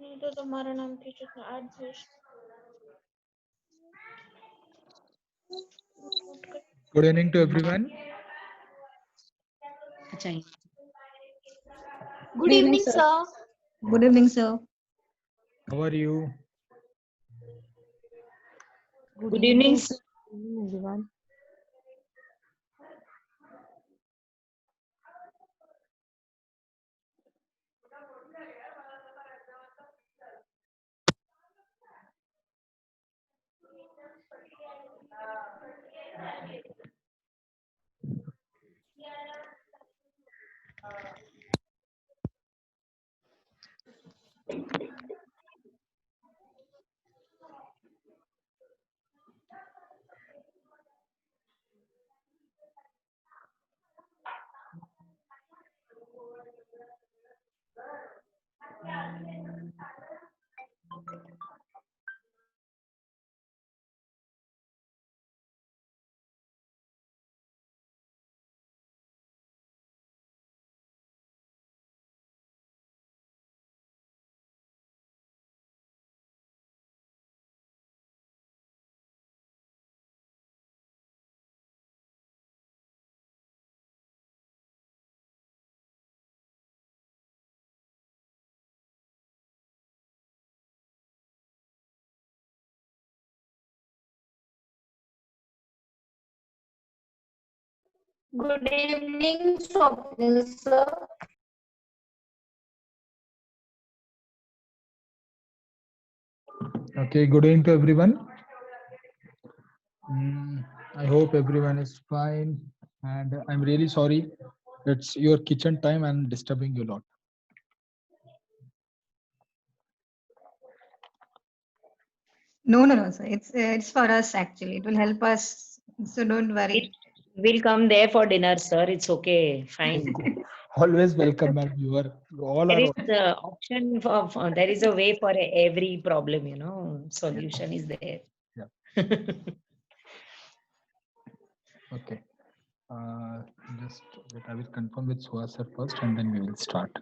तो तुम्हारा नाम खींचो adjust. Good evening to everyone. Good evening, sir. Good evening, sir. How are you? Good evening, sir. Everyone. Good evening, Swapnil, sir. Okay, good evening to everyone. I hope everyone is fine, and I'm really sorry. It's your kitchen time and disturbing you a lot. No, sir. It's for us actually. It will help us. So don't worry. We'll come there for dinner, sir. It's okay. Fine. Always welcome, and you are all There are is the option there is a way for every problem, solution is there. Yeah. Okay. Just wait, I will confirm with Suhas sir first, and then we will start.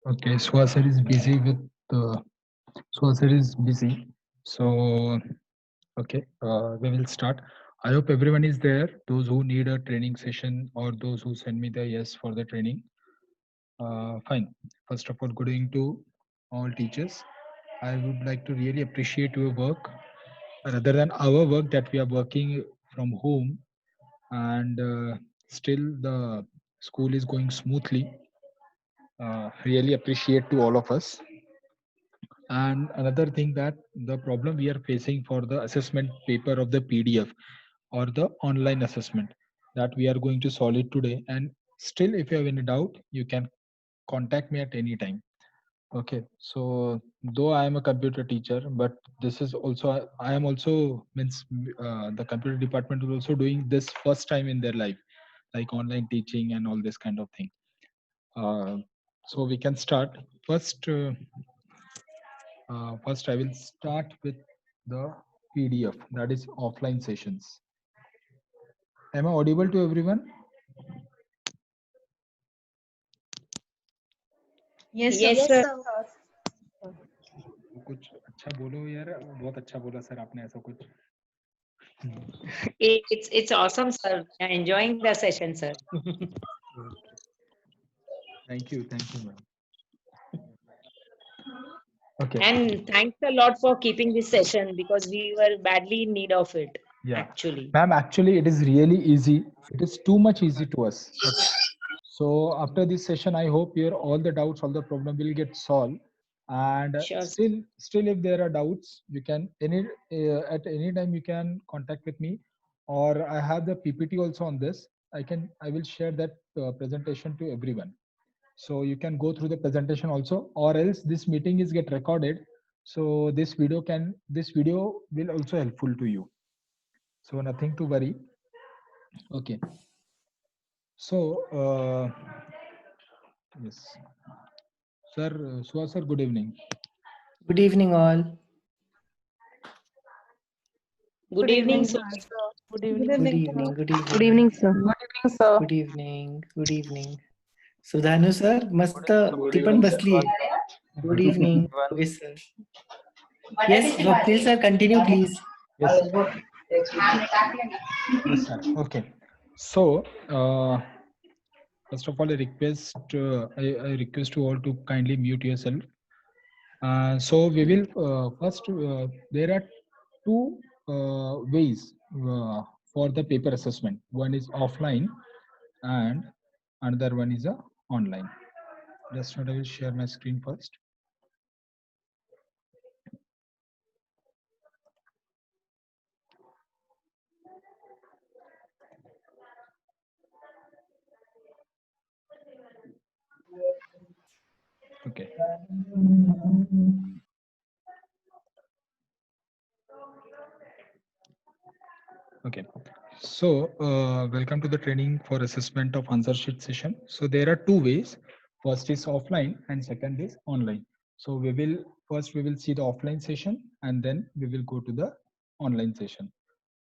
Okay, Suhas sir is busy with Suhas sir is busy, so okay, we will start. I hope everyone is there. Those who need a training session or those who send me the yes for the training. Fine. First of all, good evening to all teachers. I would like to really appreciate your work rather than our work that we are working from home, and still the school is going smoothly. Really appreciate to all of us. And another thing that the problem we are facing for the assessment paper of the PDF or the online assessment that we are going to solve it today. And still, if you have any doubt, you can contact me at any time. Okay, so though I am a computer teacher, but this is also I am also means the computer department is also doing this first time in their life, like online teaching and all this kind of thing. So we can start first. First, I will start with the PDF, that is offline sessions. Am I audible to everyone? Yes, sir. Yes, sir. कुछ अच्छा बोलो यार, बहुत अच्छा बोला sir आपने ऐसा कुछ. It's awesome, sir. We are enjoying the session, sir. Thank you, ma'am. Okay. And thanks a lot for keeping this session because we were badly in need of it. Yeah, Actually. ma'am. Actually, it is really easy. It is too much easy to us. So after this session, I hope your all the doubts, all the problem will get solved. And Sure. still, if there are doubts, you can at any time you can contact with me, or I have the PPT also on this. I will share that presentation to everyone, so you can go through the presentation also, or else this meeting is get recorded. So this video will also helpful to you. So nothing to worry. Okay. So yes, sir, Suha sir, good evening. Good evening, all. Good evening, sir. Good Good evening. Good evening. evening. Good evening. Good evening, sir. sir. Good evening. Good evening. Sudhanu sir, मस्त टिपण बसली आहे. Good evening, Yogesh sir. Yes, Swapnil sir, continue please. Yes, sir. Yes, sir. Okay. So first of all, I request you all to kindly mute yourself. So we will first. There are two ways for the paper assessment. One is offline, and another one is online. Just I will share my screen first. Okay. Okay. So welcome to the training for assessment of answer sheet session. So there are two ways. First is offline and second is online. So we will see the offline session and then we will go to the online session.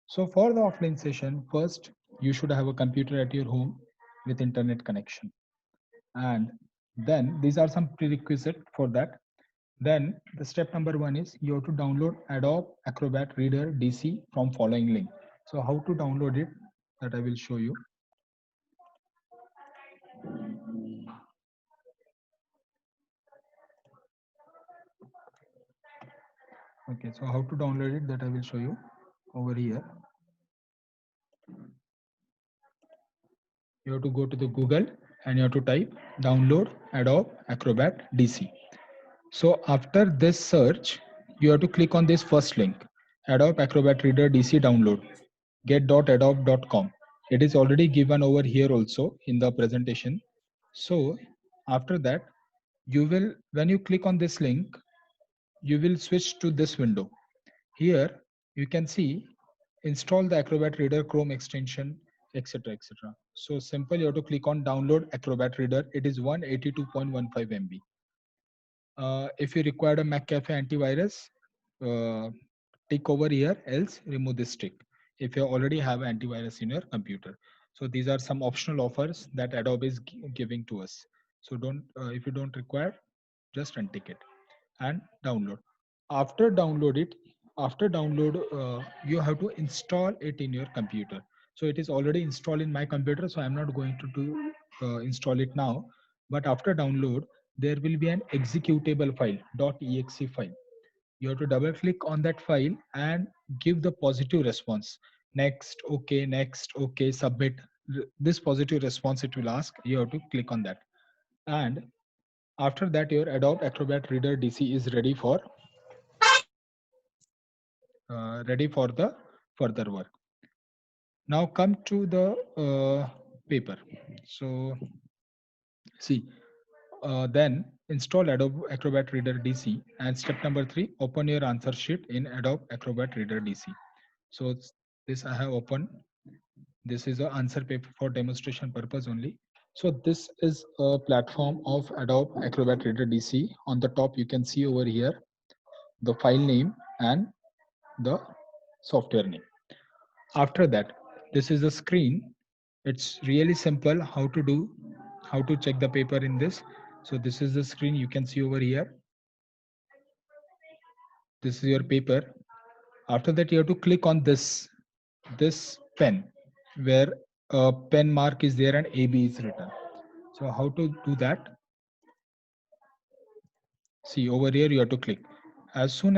So for the offline session, first you should have a computer at your home with internet connection. And then these are some prerequisites for that. Then the step number one is you have to download Adobe Acrobat Reader DC from following link. So how to download it, that I will show you. Okay, so how to download it, that I will show you over here. You have to go to the Google and you have to type download Adobe Acrobat DC. So after this search, you have to click on this first link, Adobe Acrobat Reader DC download, get.adobe.com. It is already given over here also in the presentation. So after that, you will, when you click on this link, you will switch to this window. Here you can see install the Acrobat Reader Chrome extension, etc., etc. So simple, you have to click on download Acrobat Reader. It is 182.15 MB. If you require a McAfee antivirus, tick over here, else remove this tick if you already have antivirus in your computer. So these are some optional offers that Adobe is giving to us. So don't, if you don't require, just untick it and download. After download, you have to install it in your computer. So it is already installed in my computer, so I'm not going to install it now. But after download, there will be an executable file, .exe file. You have to double click on that file and give the positive response. Next, okay, submit. This positive response it will ask. You have to click on that. And after that, your Adobe Acrobat Reader DC is ready for the further work. Now come to the paper. So see, then install Adobe Acrobat Reader DC, and step number 3, open your answer sheet in Adobe Acrobat Reader DC. So this I have opened. This is an answer paper for demonstration purpose only. So this is a platform of Adobe Acrobat Reader DC. On the top, you can see over here the file name and the software name. After that, this is the screen. It's really simple how to check the paper in this. So this is the screen you can see over here. This is your paper. After that, you have to click on this pen where a pen mark is there and AB is written. So how to do that? See over here, you have to click. As soon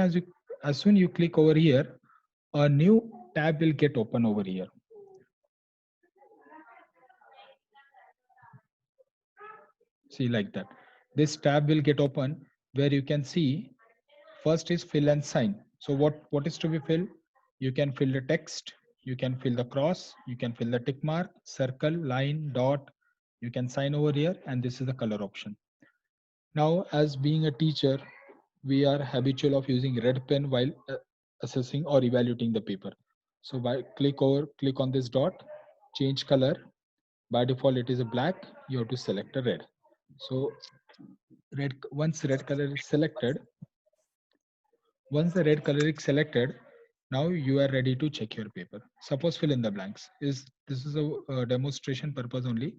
you click over here, a new tab will get open over here. See, like that. This tab will get open where you can see first is fill and sign. So what is to be filled? You can fill the text, you can fill the cross, you can fill the tick mark, circle, line, dot. You can sign over here, and this is the color option. Now, as being a teacher, we are habitual of using red pen while assessing or evaluating the paper. So by click on this dot, change color. By default, it is a black. You have to select a red. So once red color is selected, once the red color is selected, now you are ready to check your paper. Suppose fill in the blanks. This is a demonstration purpose only.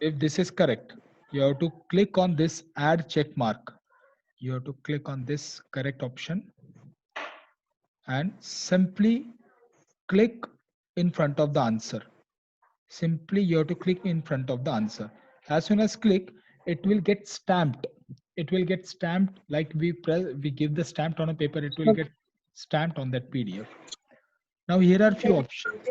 If this is correct, you have to click on this add check mark. You have to click on this correct option and simply click in front of the answer. Simply you have to click in front of the answer. As soon as click, it will get stamped. It will get stamped like we give the stamp on a paper. It will get stamped on that PDF. Now here are few options.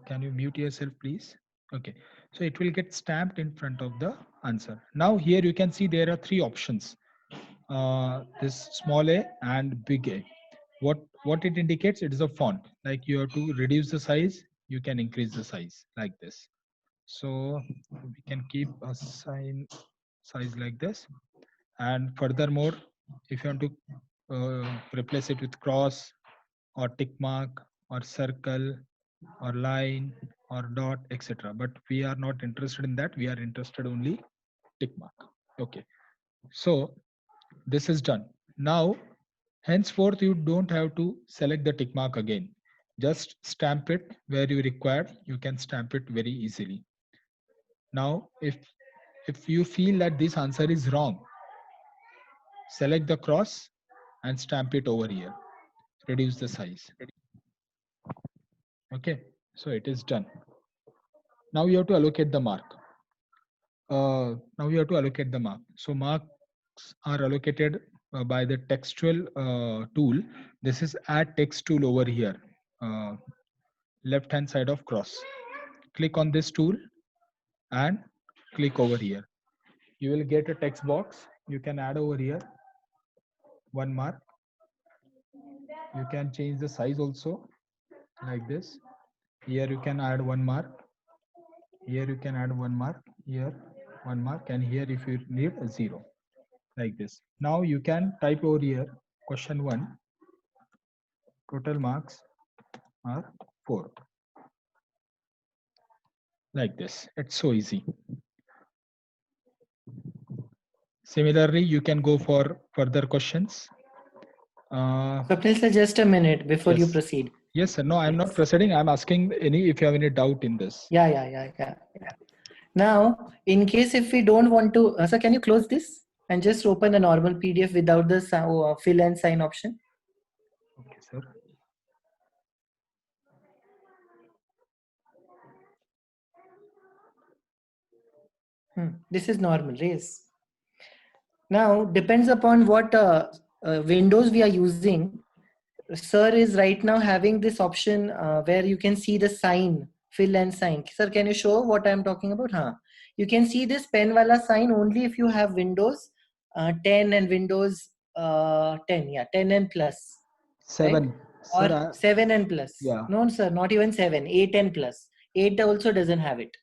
Can you mute yourself, please? Okay, so it will get stamped in front of the answer. Now here you can see there are three options. This small a and big A. What it indicates, it is a font. Like you have to reduce the size, you can increase the size like this. So we can keep a size like this. And furthermore, if you want to replace it with cross or tick mark or circle or line or dot, etc. But we are not interested in that. We are interested only tick mark. Okay. So this is done. Now, henceforth, you don't have to select the tick mark again. Just stamp it where you require. You can stamp it very easily. Now, if you feel that this answer is wrong, select the cross and stamp it over here. Reduce the size. Okay, so it is done. Now you have to allocate the mark. Now you have to allocate the mark. So marks are allocated by the textual tool. This is add text tool over here, left hand side of cross. Click on this tool and click over here. You will get a text box. You can add over here 1 mark. You can change the size also like this. Here you can add 1 mark. Here you can add 1 mark. Here 1 mark, and here if you need a 0 like this. Now you can type over here question 1. Total marks are 4 like this. It's so easy. Similarly, you can go for further questions. Swapnil sir, just a minute before you Yes. proceed. Yes, sir. No, I'm not proceeding. I'm asking if you have any doubt in this. Yeah. Now, in case if we don't want to, sir, can you close this and just open a normal PDF without the fill and sign option? Okay, sir. This is normal, raise. Now, depends upon what Windows we are using. Sir is right now having this option where you can see the sign, fill and sign. Sir, can you show what I'm talking about? You can see this pen wala sign only if you have Windows 10 and Windows 10. Yeah, 10 and plus. 7. Right? Sir, or 7 and plus. Yeah. No, sir, not even 7. 8 and plus. 8 also doesn't have it.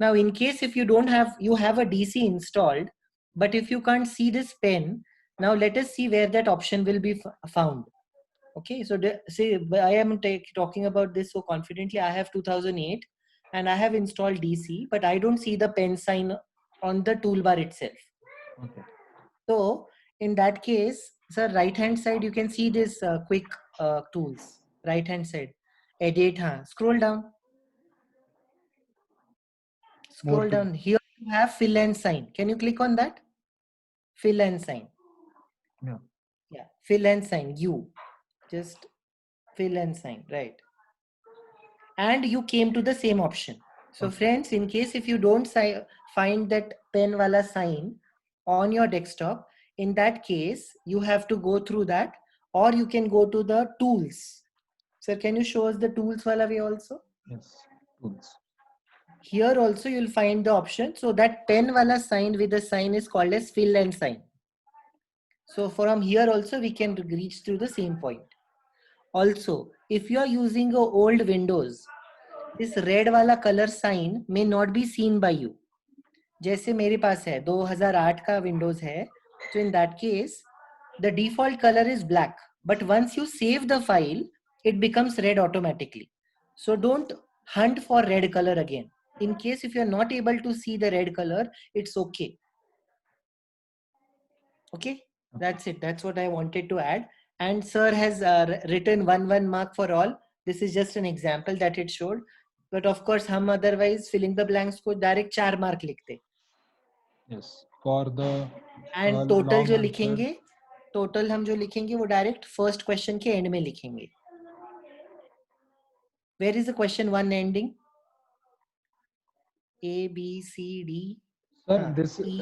Now, in case if you don't have, you have a DC installed, but if you can't see this pen, now let us see where that option will be found. Okay, so say I am talking about this so confidently. I have 2008 and I have installed DC, but I don't see the pen sign on the toolbar itself. Okay. So in that case, sir, right hand side you can see this quick tools. Right hand side, edit. Scroll down. Scroll down. Here you have fill and sign. Can you click on that? Fill and sign. Yeah, fill and sign. You just fill and sign, right? And you came to the same option. So friends, in case if you don't find that pen wala sign on your desktop, in that case, you have to go through that, or you can go to the tools. Sir, can you show us the tools wala way also? Yes. tools. Here also you'll find the option. So that pen wala sign with the sign is called as fill and sign. So from here also we can reach to the same point. Also, if you are using a old Windows, this red wala color sign may not be seen by you. जैसे मेरे पास है 2008 का Windows है, so in that case the default color is black, but once you save the file it becomes red automatically. So don't hunt for red color again. In case if you are not able to see the red color, it's okay. Okay, that's it. That's what I wanted to add. And sir has written 1 mark for all. This is just an example that it showed. But of course, हम otherwise filling the blanks को direct 4 mark लिखते. Yes, for the And total long जो answer, लिखेंगे, total हम जो लिखेंगे वो direct first question के end में लिखेंगे. Where is the question 1 ending? A, B, C, D. sir, हाँ, this E.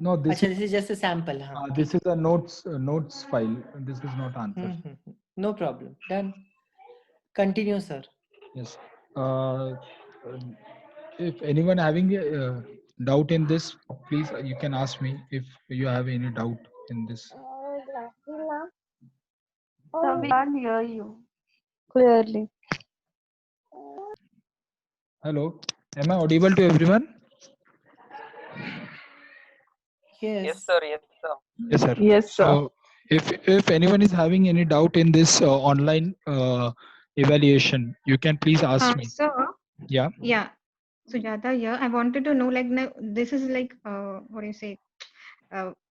no, this अच्छा, this is just a sample. हाँ, this is a notes file. This is not answer. No problem. Done. Continue, sir. Yes. If anyone having a doubt in this, please you can ask me if you have any doubt in this. Sir, we can't hear you clearly. Hello, am I audible to everyone? Yes. sir. Yes, sir. Yes, sir. Yes, sir. So if anyone is having any doubt in this online evaluation, you can please ask me. Sir, Yeah. yeah. Sujata here. I wanted to know, like, now, this is like, what do you say?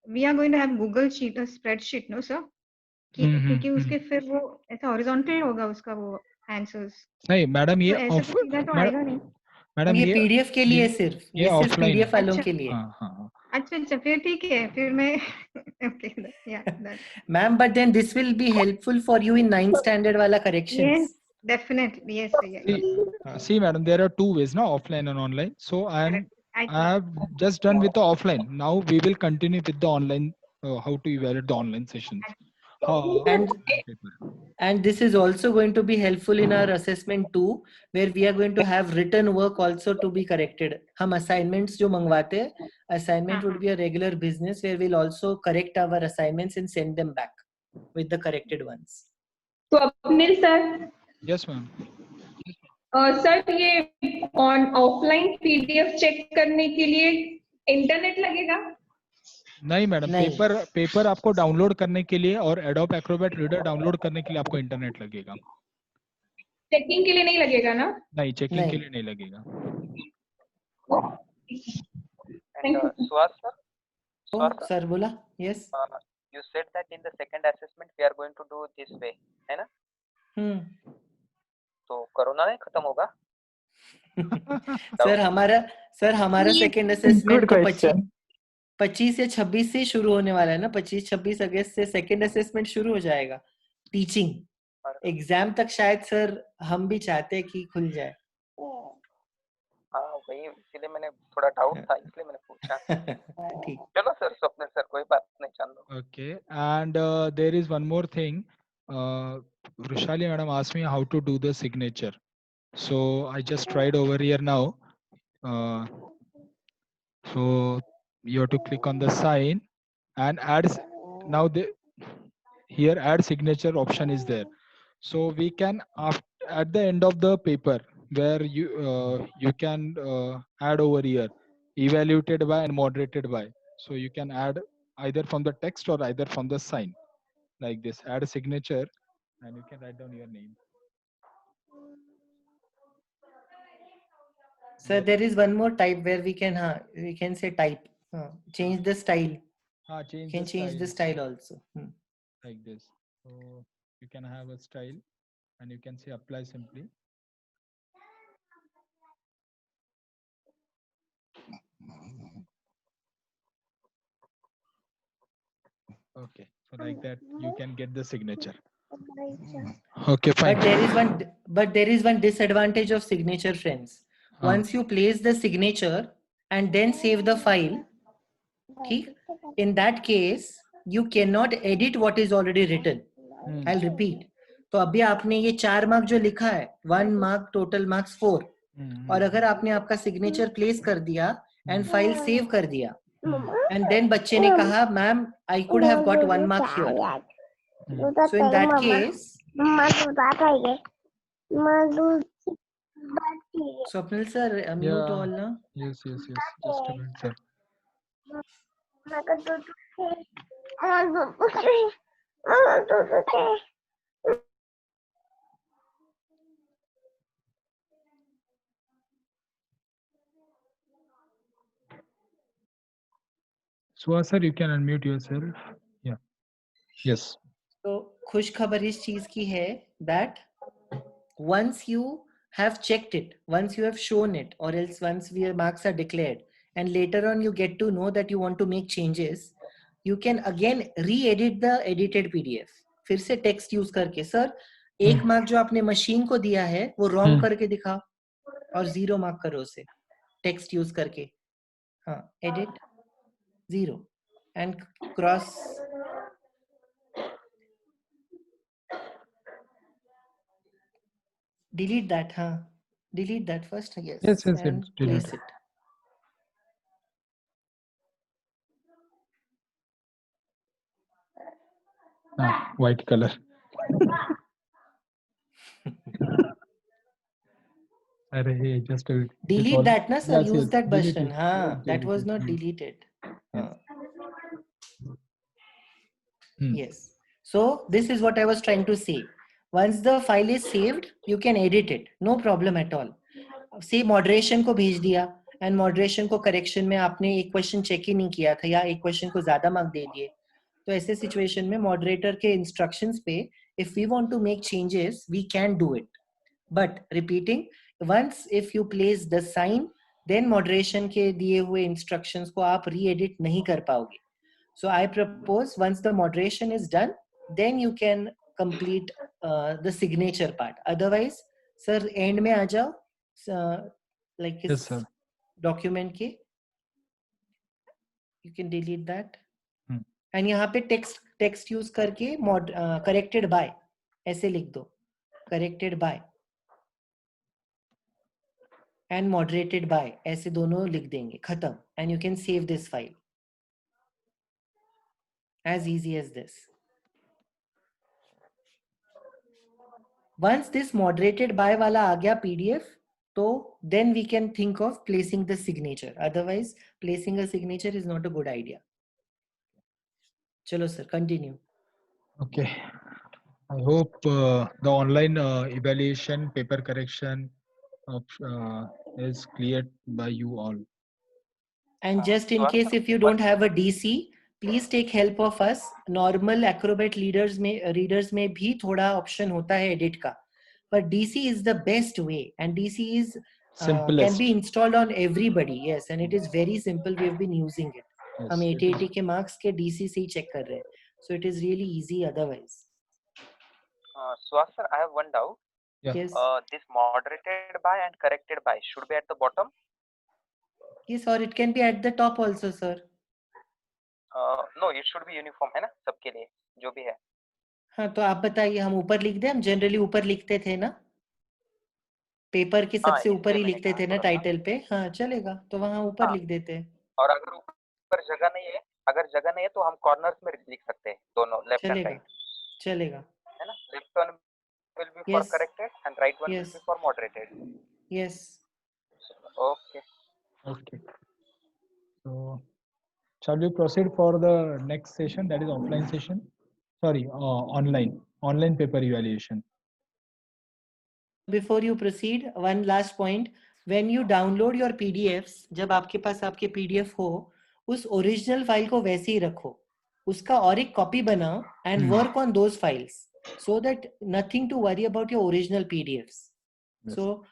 We are going to have Google Sheet, a spreadsheet, no, sir? क्योंकि उसके फिर वो ऐसा horizontal होगा उसका वो answers. नहीं madam ये तो ऐसे तो सीधा तो आएगा नहीं. मैडम ये PDF के लिए सिर्फ, ये सिर्फ offline PDF है. वालों के लिए. हाँ हाँ. अच्छा फिर ठीक है, फिर मैं okay, yeah, that. Ma'am, but then this will be helpful for you in 9th standard wala corrections. Yes, definitely, yes, yeah. See madam, there are two ways, no, offline and online. So I have just done with the offline. Now we will continue with the online, how to evaluate the online sessions. And this is also going to be helpful in our assessment too, where we are going to have written work also to be corrected. हम assignments जो मंगवाते हैं, assignment would be a regular business where we'll also correct our assignments and send them back with the corrected ones. तो अपने sir. Yes ma'am. Sir ये offline PDF check करने के लिए इंटरनेट लगेगा? नहीं मैडम, पेपर आपको डाउनलोड करने के लिए और एडोब एक्रोबैट रीडर डाउनलोड करने के लिए आपको इंटरनेट लगेगा. चेकिंग के लिए नहीं लगेगा ना? नहीं, चेकिंग के लिए नहीं लगेगा. Sir बोला, yes. You said that in the second assessment we are going to do this way, है ना? तो कोरोना नहीं खत्म होगा? सर हमारा सेकंड असेसमेंट तो 25 या 26 से शुरू होने वाला है ना. 25-26 अगस्त से सेकंड असेसमेंट शुरू हो जाएगा. टीचिंग एग्जाम तक शायद सर हम भी चाहते हैं कि खुल जाए. हाँ वही, इसलिए मैंने थोड़ा डाउट था, इसलिए मैंने पूछा. ठीक. चलो सर, स्वप्निल सर कोई बात नहीं, चल लो. Okay, and there is one more thing. Rushali madam asked me how to do the signature. So I just tried over here now. So you have to click on the sign and add. Now here add signature option is there. So we can at the end of the paper where you can add over here evaluated by and moderated by. So you can add either from the text or either from the sign like this. Add a signature and you can write down your name. Sir, there is one more type where we can say type. Change the style. Change the style also. Like this. So you can have a style and you can say apply simply. Okay, so like that you can get the signature. Okay, fine. But there is one disadvantage of signature, friends. Once you place the signature and then save the file, in that case you cannot edit what is already written. I'll repeat. तो अभी आपने ये 4 mark जो लिखा है, 1 mark, total marks 4, और अगर आपने आपका सिग्नेचर प्लेस कर दिया एंड फाइल सेव कर दिया एंड देन बच्चे ने कहा ma'am I could have got 1 mark here, so in that case Swapnil sir, mute all now. Yes. Just a minute, sir. Sua sir, you can unmute yourself. Yeah. Yes. तो खुश खबर इस चीज की है that once you have checked it, once you have shown it, or else once your marks are declared, and later on you get to know that you want to make changes, you can again re-edit the edited PDF. फिर से text use करके sir एक mark जो आपने machine को दिया है वो wrong करके दिखाओ और 0 मार्क करो उसे text use करके. हाँ, edit 0 and cross. Delete that, huh? Delete that first, yes. Yes, and delete. place it. White color. Arey, just delete that, na sir. Yes, use that delete button. it. हाँ, that was Delete not it. deleted. Yes. Yes. So this is what I was trying to say. Once the file is saved, you can edit it. No problem at all. Say moderation को भेज दिया and moderation को correction में आपने एक question check ही नहीं किया था या एक question को ज़्यादा mark दे दिए. तो ऐसे situation में moderator के instructions पे if we want to make changes, we can do it. But repeating, once if you place the sign, then moderation के दिए हुए instructions को आप re-edit नहीं कर पाओगे. So I propose once the moderation is done, then you can complete the signature part. Otherwise, sir, end में आ जाओ, like Yes, sir. document के, you can delete that. And यहाँ पे text use करके corrected by ऐसे लिख दो, corrected by and moderated by ऐसे दोनों लिख देंगे, खत्म. And you can save this file. As easy as this. Once this moderated by वाला आ गया PDF, तो then we can think of placing the signature. Otherwise, placing a signature is not a good idea. Chalo sir, continue. Okay. I hope the online evaluation paper correction is cleared by you all. And just in case if you don't have a DC, please take help of us. Normal Acrobat readers में भी थोड़ा option होता है edit का. But DC is the best way, and DC is can be installed on everybody. Yes, and it is very simple. We have been using it. Yes, हम 80 के marks के DC से ही check कर रहे हैं. So it is really easy otherwise. Swat sir, I have one doubt. Yeah. Yes. This moderated by and corrected by should be at the bottom? Yes, or it can be at the top also, sir. No, it should be uniform है ना सबके लिए जो भी है. हाँ, तो आप बताइए हम ऊपर लिख दें. हम जनरली ऊपर लिखते थे ना, पेपर के सबसे ऊपर ही लिखते थे ना टाइटल पे. हाँ, चलेगा तो वहाँ ऊपर लिख देते हैं. और अगर ऊपर जगह नहीं है तो हम कॉर्नर्स में लिख सकते हैं दोनों, लेफ्ट एंड राइट. चलेगा है ना. Left one will be for corrected and right one will be for moderated. Yes. Okay. Okay. So shall we proceed for the next session, that is offline session? Sorry, online paper evaluation. Before you proceed, one last point. When you download your PDFs, जब आपके पास आपके PDF हो, उस original file को वैसे ही रखो. उसका और एक copy बनाओ and work on those files. So that nothing to worry about your original PDFs. Yes. So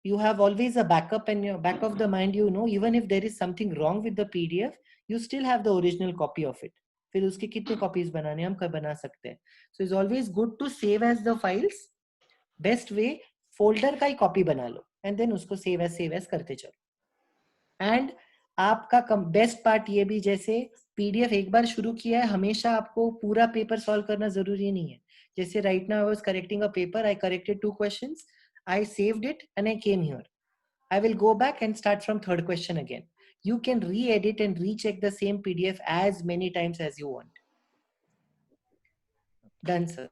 you have always a backup, and your back of the mind, you know, even if there is something wrong with the PDF, you still have the original copy of it. फिर उसके कितने copies बनाने हम बना सकते हैं. So it's always good to save as the files. Best way, folder का ही copy बना लो and then उसको save as करते चलो. And आपका बेस्ट पार्ट ये भी, जैसे PDF एक बार शुरू किया है, हमेशा आपको पूरा पेपर सॉल्व करना जरूरी नहीं है. जैसे right now I was correcting a paper, I corrected 2 questions, I saved it and I came here. I will go back and start from third question again. You can re-edit and recheck the same PDF as many times as you want. Done, sir.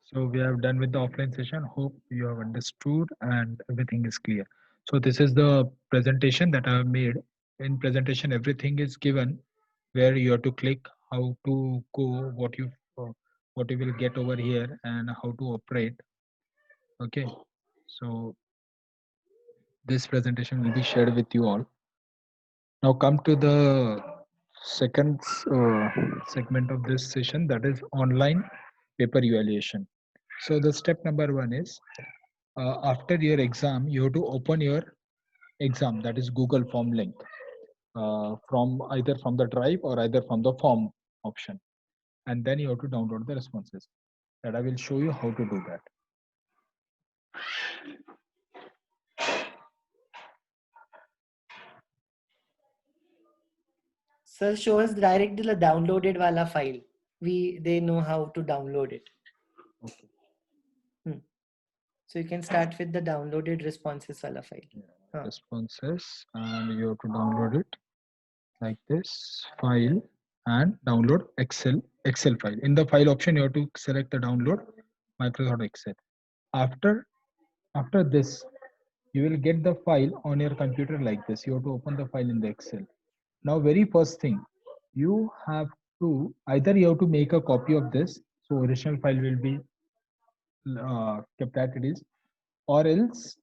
So we have done with the offline session. Hope you have understood and everything is clear. So this is the presentation that I have made. In presentation, everything is given where you have to click, how to go, what you will get over here, and how to operate. Okay. So this presentation will be shared with you all. Now come to the second segment of this session, that is online paper evaluation. So the step number 1 is after your exam, you have to open your exam, that is Google form link, from either from the drive or either from the form option, and then you have to download the responses. That I will show you how to do that. Sir, show us directly the downloaded wala file. They know how to download it. Okay. So you can start with the downloaded responses wala file. Responses, and you have to download it like this file and download Excel file. In the file option, you have to select the download Microsoft Excel. After this, you will get the file on your computer like this. You have to open the file in the Excel. Now, very first thing, you have to make a copy of this, so original file will be kept as it is, or else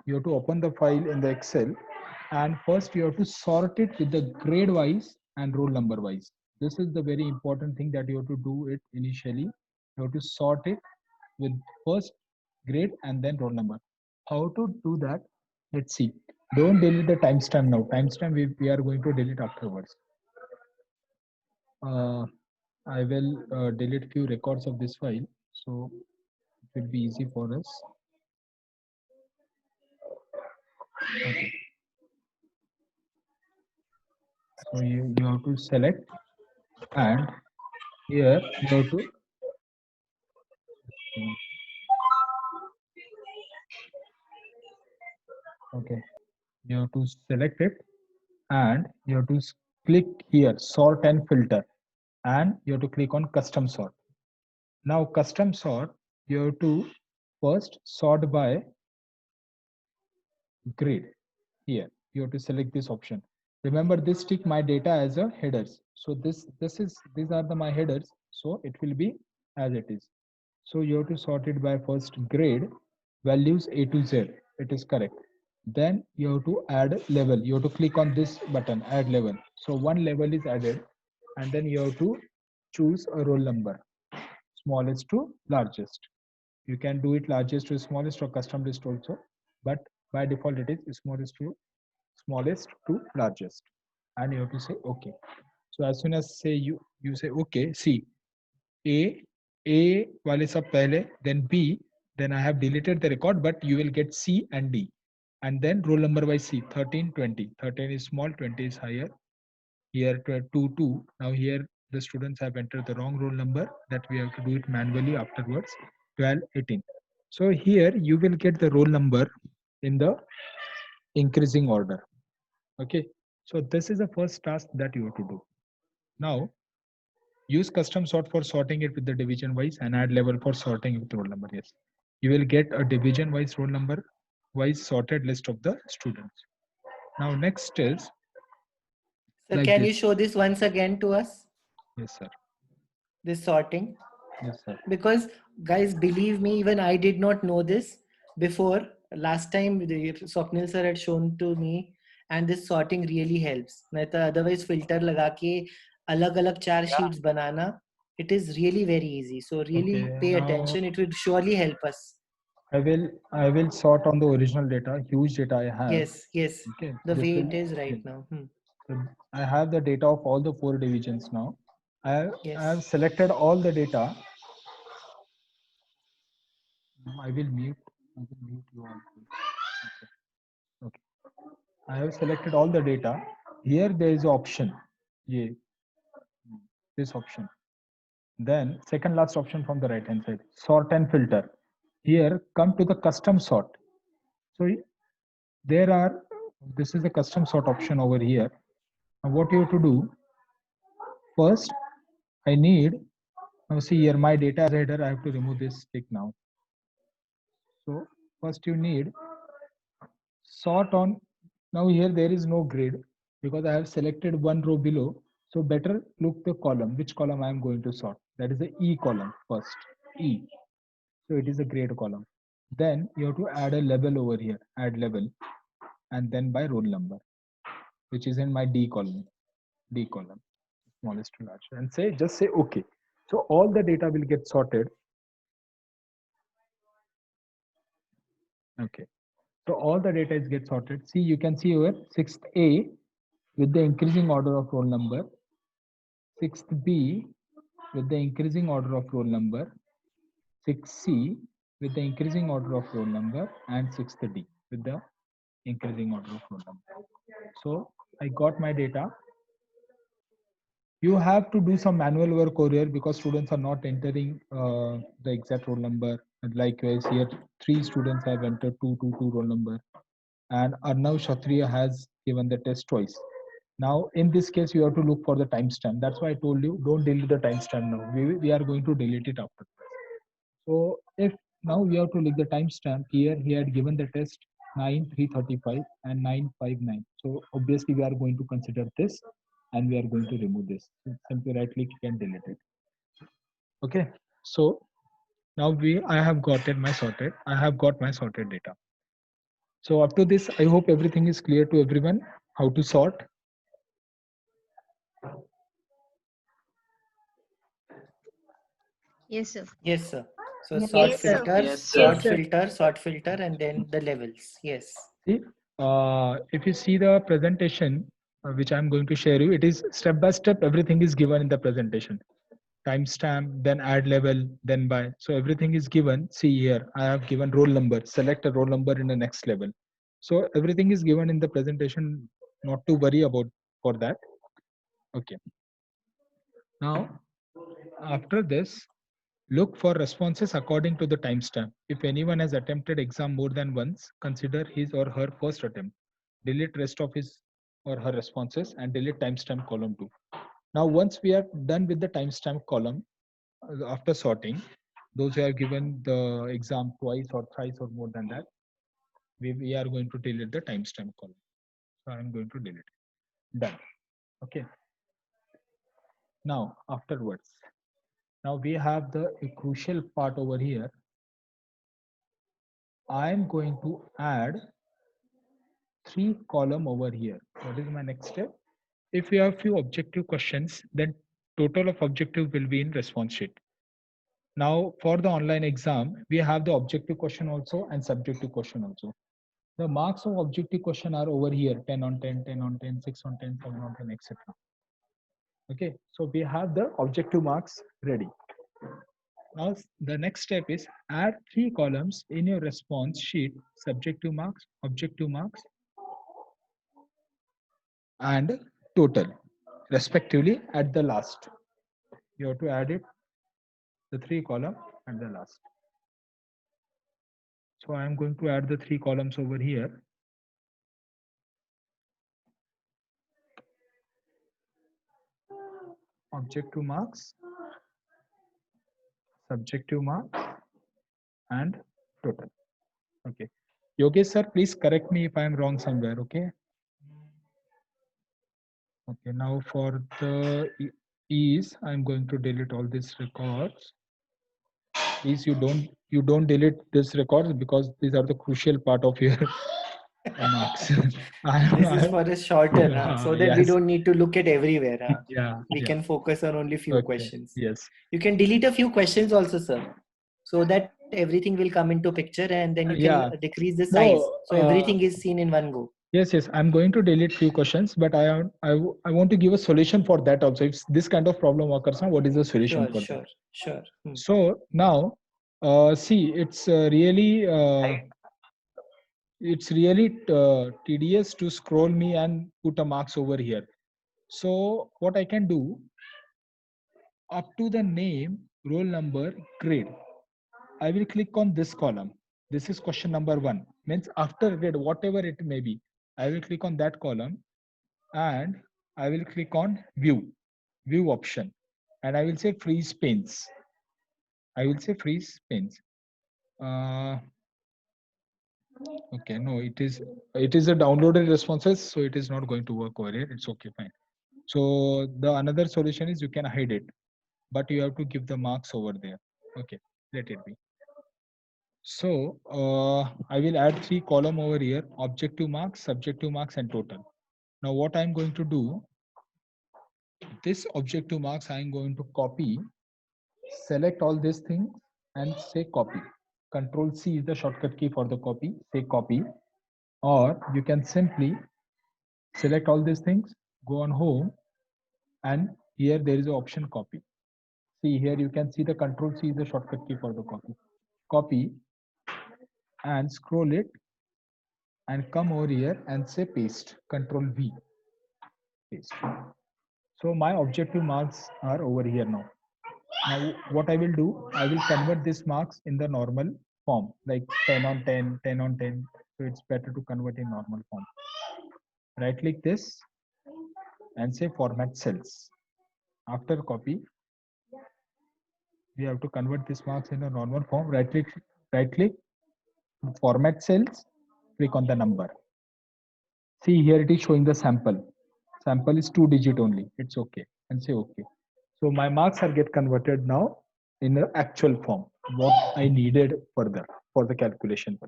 you have to open the file in the Excel, and first you have to sort it with the grade wise and roll number wise. This is the very important thing that you have to do it initially. You have to sort it with first grade and then roll number. How to do that? Let's see. Don't delete the timestamp now. Timestamp we are going to delete afterwards. I will delete few records of this file, so it will be easy for us. Okay. So you have to select, and here you have to you have to select it, and you have to click here sort and filter, and you have to click on custom sort. Now custom sort, you have to first sort by grade. Here you have to select this option. Remember, this tick my data as a headers, so these are my headers, so it will be as it is. So you have to sort it by first grade, values A to Z, it is correct. Then you have to add level. You have to click on this button, add level. So one level is added, and then you have to choose a roll number, smallest to largest. You can do it largest to smallest or custom list also, but by default it is smallest to largest, and you have to say okay. So as soon as you say okay, see A wale sab pehle, then B, then I have deleted the record, but you will get C and D, and then roll number by C, 13, 20. 13 is small, 20 is higher. Here 2. Now here the students have entered the wrong roll number, that we have to do it manually afterwards. 12, 18. So here you will get the roll number in the increasing order. Okay. So this is the first task that you have to do. Now use custom sort for sorting it with the division wise, and add level for sorting with roll number. Yes, you will get a division wise roll number wise sorted list of the students. Now next is, so like can this. You show this once again to us? Yes, sir. This sorting. Yes, sir. Because guys, believe me, even I did not know this before. Last time Swapnil sir had shown to me, and this sorting really helps. Otherwise filter laga ke alag-alag 4 sheets banana, it is really very easy. So really pay attention. It will surely help us. I will sort on the original data, huge data I have. Yes. Okay. The way it is right now. So I have the data of all the 4 divisions now. I have selected all the data. I will mute you all. Okay. I have selected all the data. Here there is an option. Yeah. This option. Then second last option from the right hand side, sort and filter. Here come to the custom sort. So there are, this is a custom sort option over here. Now what you have to do, first I need, now see here my data header, I have to remove this tick now. So first you need sort on, now here there is no grid because I have selected one row below. So better look the column, which column I am going to sort. That is the E column first, E. So it is a grade column. Then you have to add a label over here, add label, and then by roll number, which is in my D column, smallest to large, and say, just say okay. So all the data will get sorted. Okay. So all the data is get sorted. See, you can see here 6th A with the increasing order of roll number, 6th B with the increasing order of roll number, 6th C with the increasing order of roll number, and 6th D with the increasing order of roll number. So I got my data. You have to do some manual work over here because students are not entering the exact roll number. And likewise here, 3 students have entered 222 roll number, and Arnav Kshatriya has given the test twice. Now in this case, you have to look for the timestamp. That's why I told you don't delete the timestamp now. We are going to delete it after. So if now we have to look the timestamp here, he had given the test 9:3:35 and 9:59. So obviously we are going to consider this and we are going to remove this. So simply right click, you can delete it. Okay. So now I have got my sorted data. So up to this, I hope everything is clear to everyone how to sort. Yes, sir. Yes, sir. So Yes, sort sir. filter, Yes, sort filter, and then the levels. Yes. See, if you see the presentation, which I'm going to share you, it is step by step. Everything is given in the presentation. Timestamp, then add level, then by. So everything is given. See here, I have given roll number. Select a roll number in the next level. So everything is given in the presentation. Not to worry about for that. Okay. Now, after this, look for responses according to the timestamp. If anyone has attempted exam more than once, consider his or her first attempt. Delete rest of his or her responses and delete timestamp column 2. Now, once we are done with the timestamp column, after sorting, those who have given the exam twice or thrice or more than that, we are going to delete the timestamp column. So I am going to delete it. Done. Okay. Now, afterwards, now we have the crucial part over here. I am going to add 3 column over here. What is my next step? If we have few objective questions, then total of objective will be in response sheet. Now for the online exam, we have the objective question also and subjective question also. The marks of objective question are over here, 10 on 10, 10 on 10, 6 on 10, 7 on 10, etc. Okay, so we have the objective marks ready. Now the next step is add 3 columns in your response sheet, subjective marks, objective marks, and total, respectively at the last. You have to add it, the 3 column at the last. So I am going to add the 3 columns over here. Objective marks, subjective marks, and total. Okay. Yogesh sir, please correct me if I am wrong somewhere. Okay. Okay. Now for the ease, I'm going to delete all these records. Please, you don't delete this records because these are the crucial part of your marks. This is for a shorter, so that we yes. don't need to look at everywhere. Yeah. We can focus on only few Okay. questions. Yes. You can delete a few questions also, sir, so that everything will come into picture, and then you can decrease the size, so everything is seen in one go. Yes, I'm going to delete few questions, but I want to give a solution for that also. If this kind of problem occurs, what is the solution for that? Sure. So now, see, it's really tedious to scroll me and put a marks over here. So what I can do, up to the name, roll number, grade, I will click on this column. This is question number 1. means after grade, whatever it may be, I will click on that column and I will click on view option, and I will say freeze panes. I will say freeze panes. Okay, no, it is a downloaded responses, so it is not going to work over here. It's okay, fine. So the another solution is you can hide it, but you have to give the marks over there. Okay, let it be. So I will add 3 column over here: objective marks, subjective marks, and total. Now what I'm going to do, this objective marks I'm going to copy, select all these things and say copy. Control C is the shortcut key for the copy, say copy. Or you can simply select all these things, go on home, and here there is an option copy. See here you can see the Control C is the shortcut key for the copy. Copy and scroll it and come over here and say paste. Control V, paste. So my objective marks are over here now. Now what I will do, I will convert these marks in the normal form, like 10 on 10, 10 on 10. So it's better to convert in normal form. Right click this and say format cells. After copy, we have to convert these marks in a normal form. Right click, format cells, click on the number. See here it is showing the sample. Sample is 2-digit only. It's okay, and say okay. So my marks are get converted now in the actual form, what I needed further for the calculation.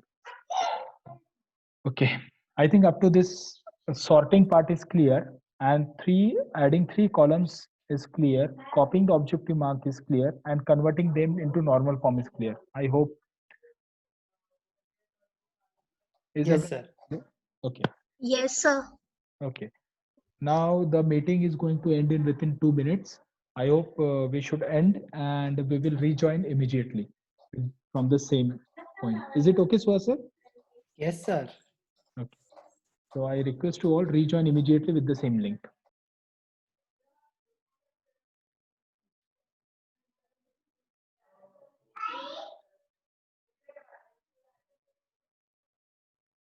Okay, I think up to this sorting part is clear, and adding 3 columns is clear, copying the objective mark is clear, and converting them into normal form is clear. I hope. Yes, sir. Okay. Yes, sir. Okay. Now the meeting is going to end in within 2 minutes. I hope we should end and we will rejoin immediately from the same point. Is it okay, Swasir? Yes, sir. Okay. So I request you all rejoin immediately with the same link.